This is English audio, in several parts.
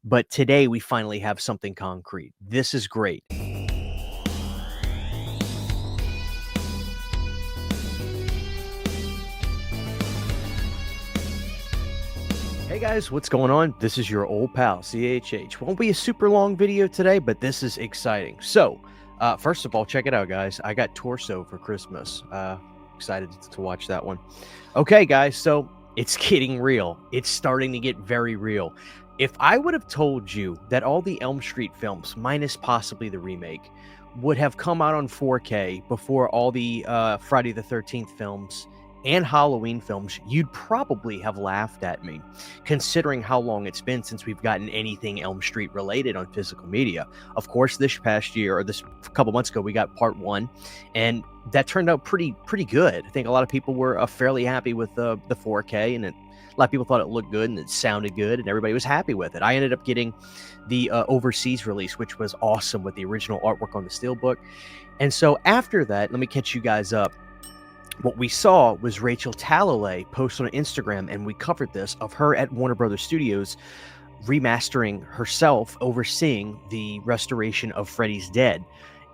But today we finally have something concrete. This is great. Hey guys, what's going on? This is your old pal, CHH. Won't be a super long video today, but this is exciting. So, first of all, check it out, guys. I got Torso for Christmas. Excited to watch that one. Okay, guys, so it's getting real. It's starting to get very real. If I would have told you that all the Elm Street films, minus possibly the remake, would have come out on 4K before all the Friday the 13th films and Halloween films, you'd probably have laughed at me, considering how long it's been since we've gotten anything Elm Street related on physical media. Of course, this past year, or this couple months ago, we got part 1, and that turned out pretty good. I think a lot of people were fairly happy with the 4K, and a lot of people thought it looked good and it sounded good, and everybody was happy with it. I ended up getting the overseas release, which was awesome with the original artwork on the steelbook. And so after that, let me catch you guys up. What we saw was Rachel Talalay post on Instagram, and we covered this, of her at Warner Brothers Studios remastering herself, overseeing the restoration of Freddy's Dead.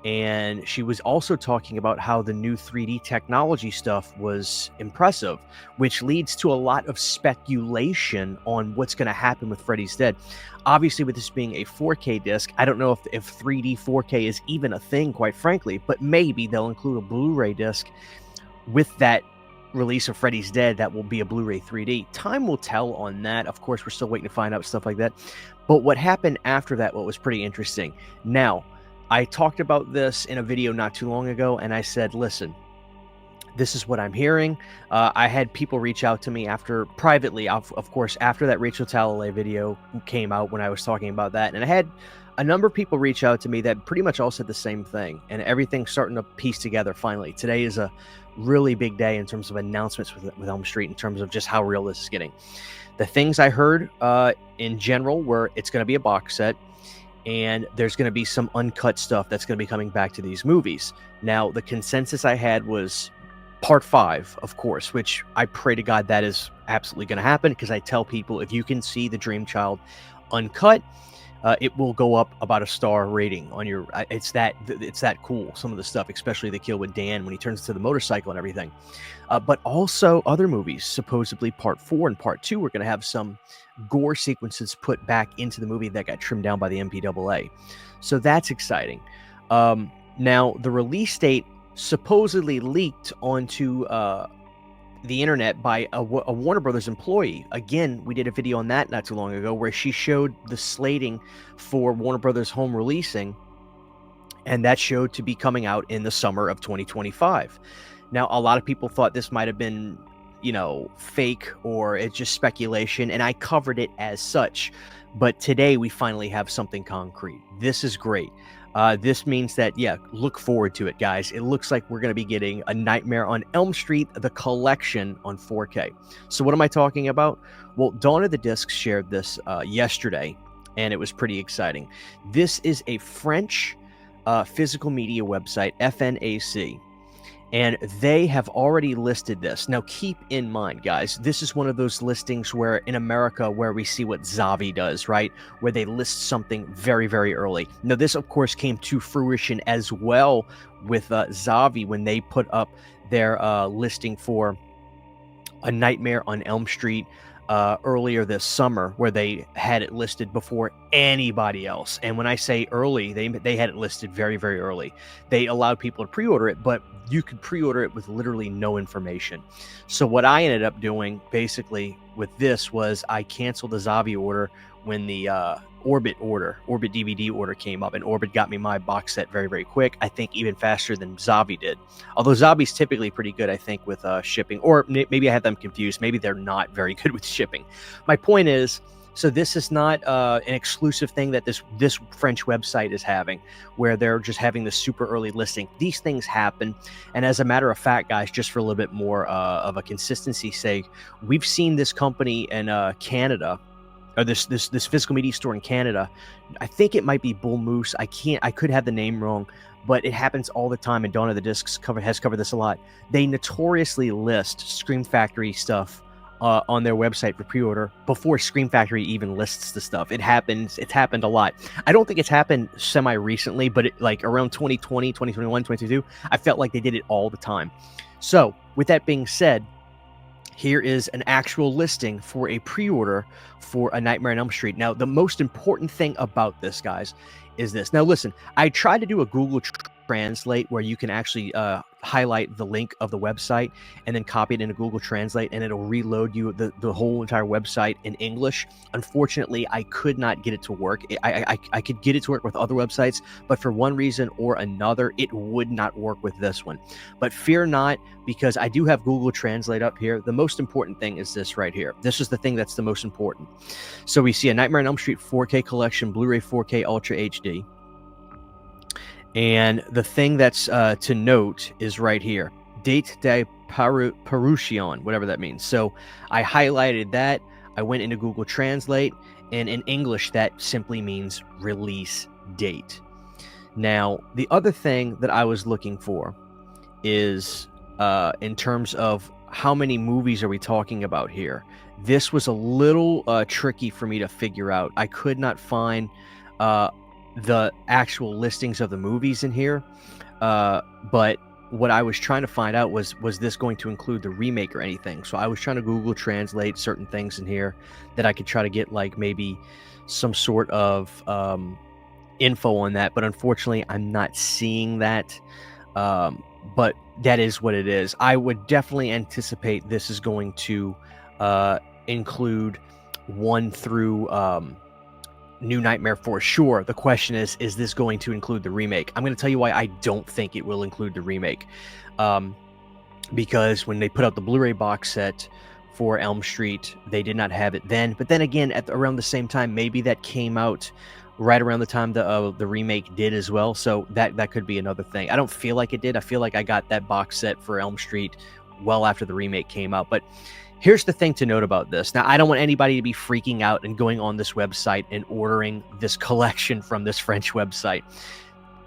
And she was also talking about how the new 3D technology stuff was impressive, which leads to a lot of speculation on what's going to happen with Freddy's Dead. Obviously, with this being a 4K disc, I don't know if 3D 4K is even a thing, quite frankly, but maybe they'll include a Blu-ray disc with that release of Freddy's Dead that will be a Blu-ray 3D. Time will tell on that. Of course, we're still waiting to find out stuff like that. But what happened after that, what was pretty interesting. Now, I talked about this in a video not too long ago, and I said, listen, this is what I'm hearing. I had people reach out to me privately, of course, after that Rachel Talalay video came out when I was talking about that. And I had a number of people reach out to me that pretty much all said the same thing, and everything's starting to piece together finally. Today is a really big day in terms of announcements with Elm Street, in terms of just how real this is getting. The things I heard in general were it's going to be a box set, and there's going to be some uncut stuff that's going to be coming back to these movies. Now, the consensus I had was part 5, of course, which I pray to God that is absolutely going to happen, because I tell people, if you can see the Dream Child uncut, it will go up about a star rating on your. It's that cool. Some of the stuff, especially the kill with Dan when he turns to the motorcycle and everything. But also other movies. Supposedly, part 4 and part 2 are going to have some gore sequences put back into the movie that got trimmed down by the MPAA. So that's exciting. Now, the release date supposedly leaked onto the internet by a Warner Brothers employee. Again, we did a video on that not too long ago where she showed the slating for Warner Brothers home releasing, and that showed to be coming out in the summer of 2025. Now, a lot of people thought this might have been, fake, or it's just speculation, and I covered it as such. But today we finally have something concrete. This is great. This means that, look forward to it, guys. It looks like we're going to be getting A Nightmare on Elm Street, the collection, on 4K. So what am I talking about? Well, Dawn of the Discs shared this yesterday, and it was pretty exciting. This is a French physical media website, FNAC, and they have already listed this. Now, keep in mind, guys, this is one of those listings where in America where we see what Zavi does, right? Where they list something very, very early. Now, this, of course, came to fruition as well with Zavi when they put up their listing for A Nightmare on Elm Street earlier this summer, where they had it listed before anybody else. And when I say early, they had it listed very, very early. They allowed people to pre-order it, but you could pre-order it with literally no information. So what I ended up doing basically with this was I canceled the Zavi order when the Orbit DVD order came up, and Orbit got me my box set very, very quick. I think even faster than Zavi did. Although Zavi's typically pretty good, I think, with shipping. Or maybe I have them confused. Maybe they're not very good with shipping. My point is, so this is not an exclusive thing that this French website is having, where they're just having this super early listing. These things happen. And as a matter of fact, guys, just for a little bit more of a consistency's sake, we've seen this company in Canada, or this physical media store in Canada. I think it might be Bull Moose. I could have the name wrong, but it happens all the time, and Dawn of the Discs has covered this a lot. They notoriously list Scream Factory stuff on their website for pre-order before Scream Factory even lists the stuff. It happens. It's happened a lot. I don't think it's happened semi-recently, but like around 2020, 2021, 2022, I felt like they did it all the time. So with that being said, here is an actual listing for a pre-order for A Nightmare on Elm Street. Now, the most important thing about this, guys, is this. Now, listen, I tried to do a Google Translate where you can actually highlight the link of the website and then copy it into Google Translate, and it'll reload you the whole entire website in English. Unfortunately, I could not get it to work. I could get it to work with other websites, but for one reason or another, it would not work with this one. But fear not, because I do have Google Translate up here. The most important thing is this right here. This is the thing that's the most important. So we see A Nightmare on Elm Street 4K collection, Blu-ray 4K Ultra HD. And the thing that's to note is right here, date de parution, whatever that means. So I highlighted that. I went into Google Translate, and in English, that simply means release date. Now, the other thing that I was looking for is in terms of how many movies are we talking about here. This was a little tricky for me to figure out. I could not find the actual listings of the movies in here, but what I was trying to find out was this going to include the remake or anything. So I was trying to Google Translate certain things in here that I could try to get like maybe some sort of info on that, but unfortunately I'm not seeing that. But that is what it is. I would definitely anticipate this is going to include 1 through New Nightmare for sure. The question is this going to include the remake? I'm going to tell you why I don't think it will include the remake. Because when they put out the Blu-ray box set for Elm Street, they did not have it then. But then again, around the same time, maybe that came out right around the time the remake did as well. So that could be another thing. I don't feel like it did. I feel like I got that box set for Elm Street well after the remake came out. But here's the thing to note about this. Now, I don't want anybody to be freaking out and going on this website and ordering this collection from this French website.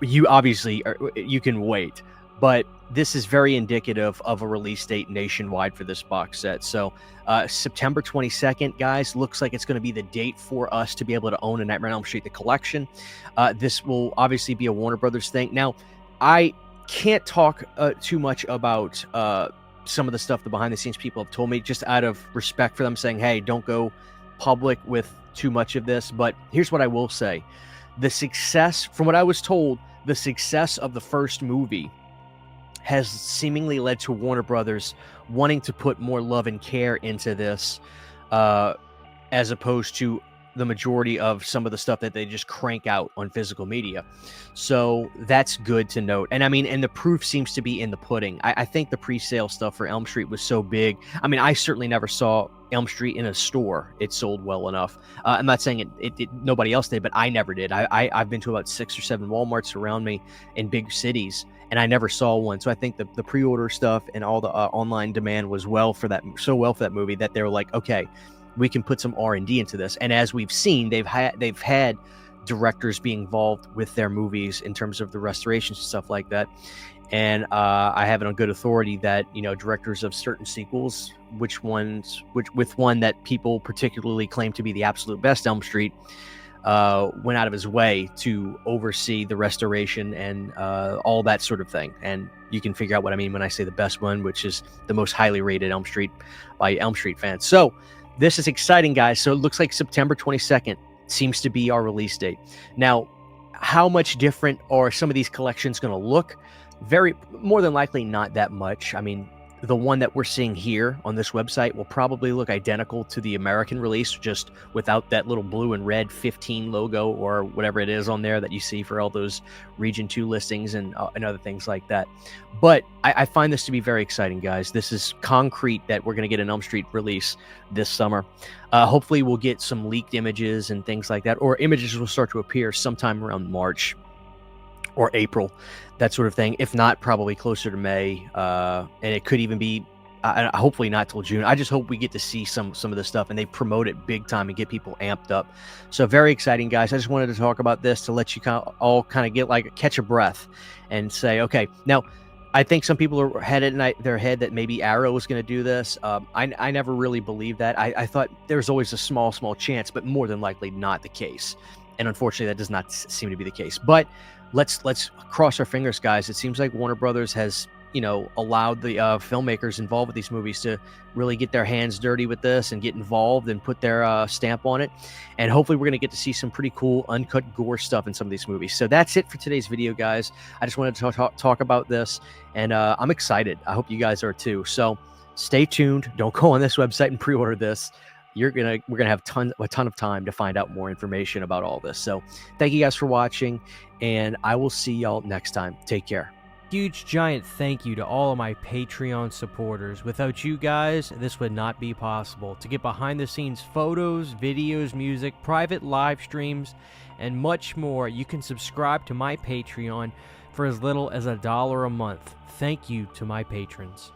You obviously, you can wait, but this is very indicative of a release date nationwide for this box set. So September 22nd, guys, looks like it's going to be the date for us to be able to own A Nightmare on Elm Street, the collection. This will obviously be a Warner Brothers thing. Now, I can't talk too much about some of the stuff the behind the scenes people have told me, just out of respect for them, saying, hey, don't go public with too much of this. But here's what I will say. The success, from what I was told, the success of the first movie has seemingly led to Warner Brothers wanting to put more love and care into this, as opposed to the majority of some of the stuff that they just crank out on physical media. So that's good to note. And I mean, and the proof seems to be in the pudding. I think the pre-sale stuff for Elm Street was so big. I mean, I certainly never saw Elm Street in a store. It sold well enough. I'm not saying it nobody else did, but I never did. I've been to about 6 or 7 Walmarts around me in big cities, and I never saw one. So I think the pre-order stuff and all the online demand was so well for that movie that they were like, okay, we can put some R&D into this. And as we've seen, they've had directors be involved with their movies in terms of the restorations and stuff like that. And I have it on good authority that, you know, directors of certain sequels, with one that people particularly claim to be the absolute best, Elm Street, went out of his way to oversee the restoration and all that sort of thing. And you can figure out what I mean when I say the best one, which is the most highly rated Elm Street by Elm Street fans. So this is exciting, guys. So it looks like September 22nd seems to be our release date. Now, how much different are some of these collections going to look? More than likely not that much. I mean, the one that we're seeing here on this website will probably look identical to the American release, just without that little blue and red 15 logo or whatever it is on there that you see for all those Region 2 listings and other things like that. But I find this to be very exciting, guys. This is concrete that we're going to get an Elm Street release this summer. Hopefully we'll get some leaked images and things like that, or images will start to appear sometime around March or April, that sort of thing. If not, probably closer to May, and it could even be hopefully not till June. I just hope we get to see some of this stuff and they promote it big time and get people amped up. So very exciting, guys. I just wanted to talk about this to let you all kind of get catch a breath and say, okay, now I think some people are had it in their head that maybe Arrow was going to do this. I never really believed that. I thought there's always a small chance, but more than likely not the case. And unfortunately, that does not seem to be the case. But let's cross our fingers, guys. It seems like Warner Brothers has, you know, allowed the filmmakers involved with these movies to really get their hands dirty with this and get involved and put their stamp on it. And hopefully we're going to get to see some pretty cool uncut gore stuff in some of these movies. So that's it for today's video, guys. I just wanted to talk about this, and I'm excited. I hope you guys are too. So stay tuned. Don't go on this website and pre-order this. We're gonna have a ton of time to find out more information about all this. So thank you guys for watching, and I will see y'all next time. Take care. Huge giant thank you to all of my Patreon supporters. Without you guys, this would not be possible. To get behind the scenes photos, videos, music, private live streams, and much more, you can subscribe to my Patreon for as little as $1 a month. Thank you to my patrons.